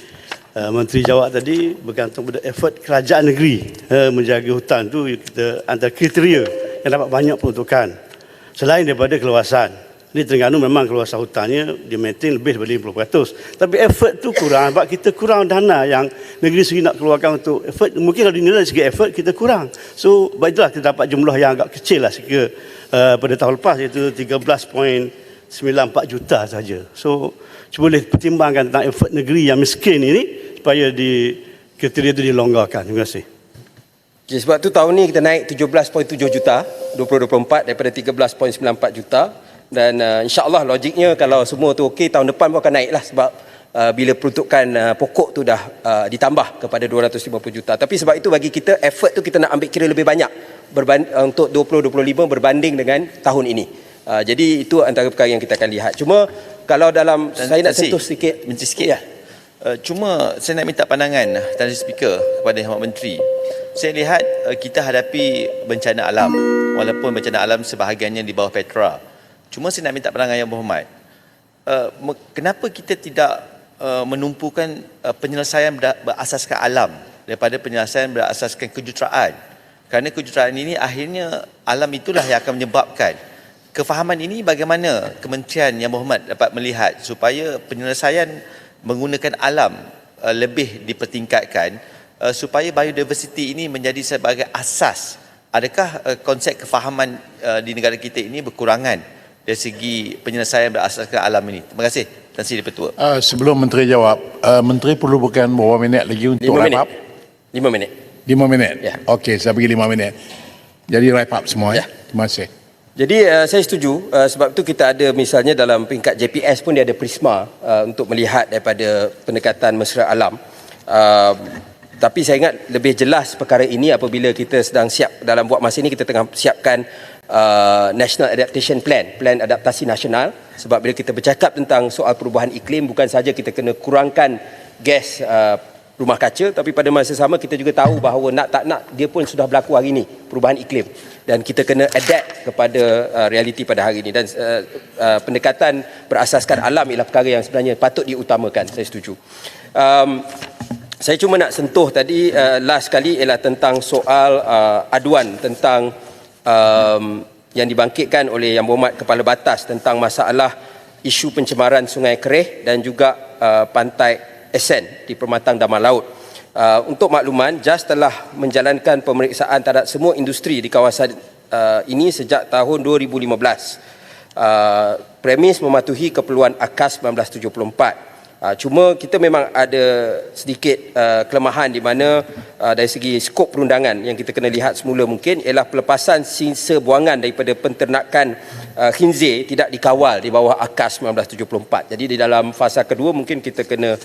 Menteri jawab tadi bergantung pada effort kerajaan negeri menjaga hutan tu, kita antara kriteria yang dapat banyak peruntukan selain daripada keluasan. Di Terengganu memang keluasan hutannya dia maintain lebih daripada 50%. Tapi effort tu kurang sebab kita kurang dana yang negeri sendiri nak keluarkan untuk effort. Mungkin kalau dinilai dari segi effort kita kurang. So baiklah kita dapat jumlah yang agak kecil lah sekira pada tahun lepas, iaitu 13.94 juta saja. So cuba boleh pertimbangkan tentang effort negeri yang miskin ini supaya di kriteria itu dilonggarkan. Terima kasih. Okay, sebab tu tahun ni kita naik 17.7 juta 2024 daripada 13.94 juta. Dan insya-Allah logiknya kalau semua tu okey, tahun depan pun akan naik lah, sebab bila peruntukan pokok tu dah ditambah kepada 250 juta. Tapi sebab itu bagi kita effort tu kita nak ambil kira lebih banyak untuk 2025 berbanding dengan tahun ini. Jadi itu antara perkara yang kita akan lihat. Cuma kalau dalam saya nak sentuh sikit. Menteri sikit. Ya. Cuma saya nak minta pandangan Tan Sri Speaker kepada Yang Berhormat Menteri. Saya lihat kita hadapi bencana alam, walaupun bencana alam sebahagiannya di bawah Petra. Cuma saya nak minta pandangan Yang Berhormat. Kenapa kita tidak menumpukan penyelesaian berasaskan alam daripada penyelesaian berasaskan kejuruteraan? Kerana kejuruteraan ini akhirnya alam itulah yang akan menyebabkan. Kefahaman ini bagaimana Kementerian Yang Berhormat dapat melihat supaya penyelesaian menggunakan alam lebih dipertingkatkan supaya biodiversiti ini menjadi sebagai asas. Adakah konsep kefahaman di negara kita ini berkurangan dari segi penyelesaian berasaskan alam ini? Terima kasih Tan Sri Di-Pertua. Sebelum Menteri jawab, Menteri perlu bukan berapa minit lagi untuk wrap up? 5 minit. 5 minit? Ya. Okey, saya bagi 5 minit. Jadi wrap up semua. Ya. Terima kasih. Jadi saya setuju, sebab itu kita ada misalnya dalam peringkat JPS pun dia ada prisma untuk melihat daripada pendekatan mesra alam. Tapi saya ingat lebih jelas perkara ini apabila kita sedang siap dalam buat masa ini kita tengah siapkan National Adaptation Plan, Plan Adaptasi Nasional. Sebab bila kita bercakap tentang soal perubahan iklim, bukan saja kita kena kurangkan gas rumah kaca, tapi pada masa sama kita juga tahu bahawa nak tak nak dia pun sudah berlaku hari ini, perubahan iklim, dan kita kena adapt kepada realiti pada hari ini. Dan pendekatan berasaskan alam ialah perkara yang sebenarnya patut diutamakan. Saya setuju. Saya cuma nak sentuh tadi last kali ialah tentang soal aduan tentang yang dibangkitkan oleh Yang Berhormat Kepala Batas tentang masalah isu pencemaran Sungai Kereh dan juga pantai Esen di Permatang Daman Laut. Untuk makluman, JAS telah menjalankan pemeriksaan terhadap semua industri di kawasan ini sejak tahun 2015. Premis mematuhi keperluan AKAS 1974. Cuma kita memang ada sedikit kelemahan di mana dari segi skop perundangan yang kita kena lihat semula mungkin ialah pelepasan sisa buangan daripada penternakan khinzir tidak dikawal di bawah AKAS 1974. Jadi di dalam fasa kedua mungkin kita kena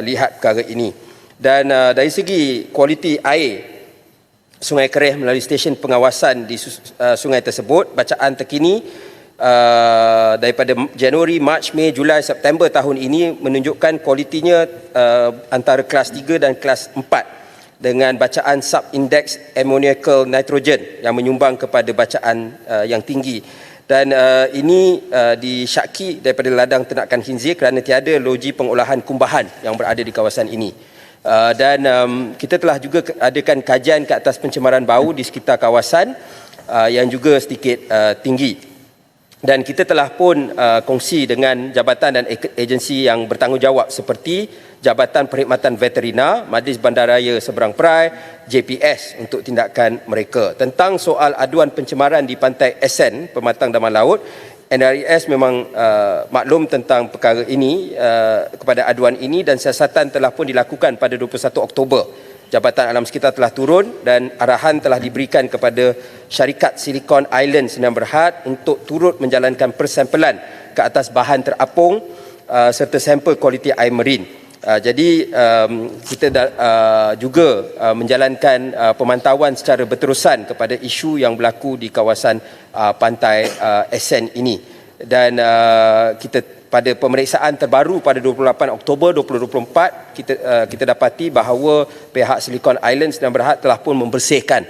lihat perkara ini. Dan dari segi kualiti air Sungai Kereh melalui stesen pengawasan di sungai tersebut, bacaan terkini daripada Januari, Mac, Mei, Julai, September tahun ini menunjukkan kualitinya antara kelas 3 dan kelas 4 dengan bacaan sub-index ammoniacal nitrogen yang menyumbang kepada bacaan yang tinggi. Dan ini disyaki daripada ladang ternakan khinzir kerana tiada loji pengolahan kumbahan yang berada di kawasan ini. Dan kita telah juga adakan kajian ke atas pencemaran bau di sekitar kawasan yang juga sedikit tinggi. Dan kita telah pun kongsi dengan jabatan dan agensi yang bertanggungjawab seperti Jabatan Perkhidmatan Veterina, Majlis Bandaraya Seberang Perai, JPS untuk tindakan mereka. Tentang soal aduan pencemaran di Pantai Esen, Permatang Daman Laut, NRIS memang maklum tentang perkara ini kepada aduan ini dan siasatan telah pun dilakukan pada 21 Oktober. Jabatan Alam Sekitar telah turun dan arahan telah diberikan kepada syarikat Silicon Island Sdn Bhd untuk turut menjalankan persampelan ke atas bahan terapung serta sampel kualiti air marin. Jadi kita juga menjalankan pemantauan secara berterusan kepada isu yang berlaku di kawasan pantai Esen ini. Dan kita pada pemeriksaan terbaru pada 28 Oktober 2024 kita dapati bahawa pihak Silicon Island Sdn Bhd telah pun membersihkan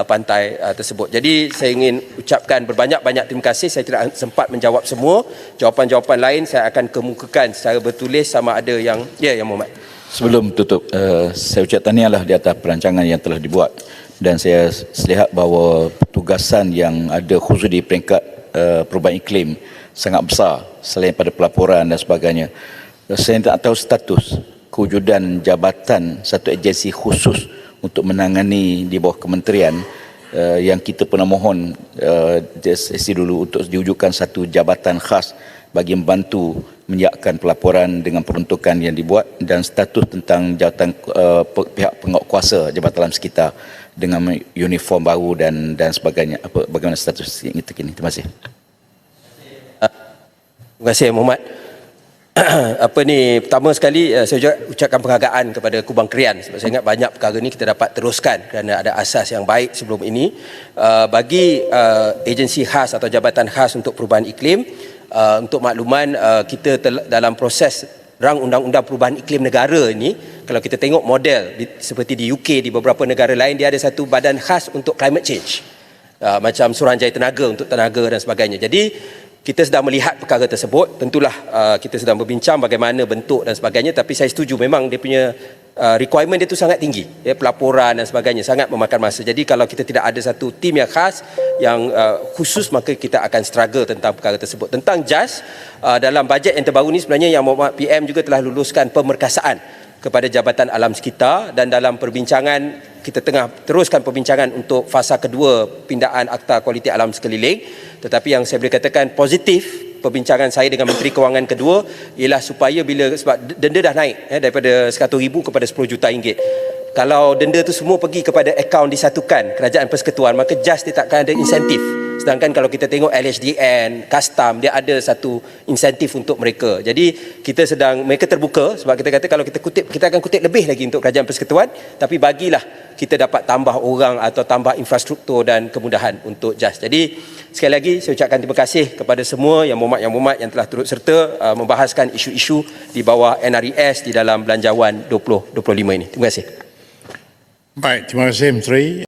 pantai tersebut. Jadi saya ingin ucapkan berbanyak-banyak terima kasih. Saya tidak sempat menjawab semua. Jawapan-jawapan lain saya akan kemukakan secara bertulis sama ada yang Yang Berhormat. Sebelum tutup, saya ucap tahniahlah di atas perancangan yang telah dibuat dan saya lihat bahawa tugasan yang ada khusus di peringkat perubahan iklim sangat besar selain pada pelaporan dan sebagainya. Saya tak tahu status kewujudan jabatan satu agensi khusus untuk menangani di bawah kementerian yang kita pernah mohon sesi dulu untuk diwujudkan satu jabatan khas bagi membantu menyiapkan pelaporan dengan peruntukan yang dibuat dan status tentang jawatan pihak penguatkuasa Jabatan Alam Sekitar dengan uniform baru dan sebagainya. Bagaimana status yang kita kini? Terima kasih. Terima kasih Yang Berhormat. Pertama sekali saya juga ucapkan penghargaan kepada Kubang Krian sebab saya ingat banyak perkara ni kita dapat teruskan kerana ada asas yang baik sebelum ini. Bagi agensi khas atau jabatan khas untuk perubahan iklim, untuk makluman, kita dalam proses rang undang-undang perubahan iklim negara ini, kalau kita tengok model seperti di UK, di beberapa negara lain, dia ada satu badan khas untuk climate change, macam Suruhanjaya Tenaga untuk tenaga dan sebagainya. Jadi kita sedang melihat perkara tersebut. Tentulah kita sedang berbincang bagaimana bentuk dan sebagainya, tapi saya setuju memang dia punya requirement dia tu sangat tinggi, ya, pelaporan dan sebagainya sangat memakan masa. Jadi kalau kita tidak ada satu tim yang khas yang khusus, maka kita akan struggle tentang perkara tersebut. Tentang JAS, dalam bajet yang terbaru ni sebenarnya Yang Mohd PM juga telah luluskan pemerkasaan kepada Jabatan Alam Sekitar, dan dalam perbincangan kita tengah teruskan perbincangan untuk fasa kedua pindaan Akta Kualiti Alam Sekeliling. Tetapi yang saya boleh katakan positif perbincangan saya dengan Menteri Kewangan kedua ialah supaya sebab denda dah naik daripada 100,000 kepada 10 juta ringgit. Kalau denda tu semua pergi kepada akaun disatukan Kerajaan Persekutuan, maka JAS dia takkan ada insentif. Sedangkan kalau kita tengok LHDN, Custom, dia ada satu insentif untuk mereka. Jadi mereka terbuka sebab kita kata kalau kita akan kutip lebih lagi untuk Kerajaan Persekutuan, tapi bagilah kita dapat tambah orang atau tambah infrastruktur dan kemudahan untuk JAS. Jadi sekali lagi saya ucapkan terima kasih kepada semua Yang Mohd yang telah turut serta membahaskan isu-isu di bawah NRES di dalam Belanjawan 2025 ini. Terima kasih. Baik, terima kasih Menteri.